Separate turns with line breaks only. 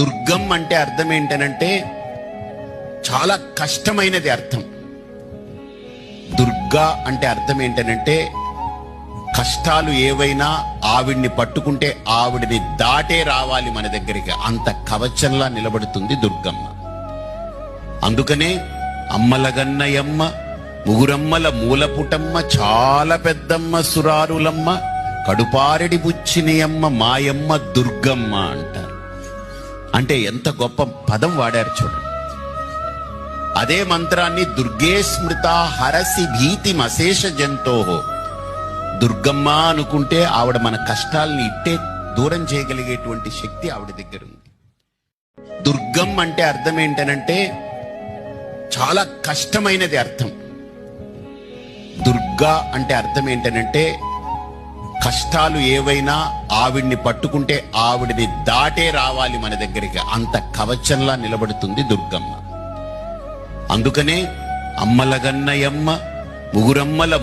దుర్గం అంటే అర్థం ఏంటనంటే చాలా కష్టమైనది అర్థం. దుర్గా అంటే అర్థం ఏంటనంటే కష్టాలు ఏవైనా ఆవిడ్ని పట్టుకుంటే ఆవిడని దాటే రావాలి మన దగ్గరికి, అంత కవచంలా నిలబడుతుంది దుర్గమ్మ. అందుకనే అమ్మలగన్నయమ్మ, ముగురమ్మల మూలపుటమ్మ, చాలా పెద్దమ్మ సురారులమ్మ, కడుపారెడి బుచ్చినియమ్మ మాయమ్మ దుర్గమ్మ అంటారు. అంటే ఎంత గొప్ప పదం వాడారు చూడండి. అదే మంత్రాన్ని దుర్గే స్మృత హరసి భీతి మశేష జంతోహో, దుర్గమ్మ అనుకుంటే ఆవిడ మన కష్టాలని ఇట్టే దూరం చేయగలిగేటువంటి శక్తి ఆవిడ దగ్గర ఉంది. దుర్గం అంటే అర్థం ఏంటనంటే చాలా కష్టమైనది అర్థం. దుర్గా అంటే అర్థం ఏంటనంటే కష్టాలు ఏవైనా ఆవిడ్ని పట్టుకుంటే ఆవిడని దాటే రావాలి మన దగ్గరికి, అంత కవచంలా నిలబడుతుంది దుర్గమ్మ. అందుకనే అమ్మలగన్నయమ్మ, ముగురమ్మల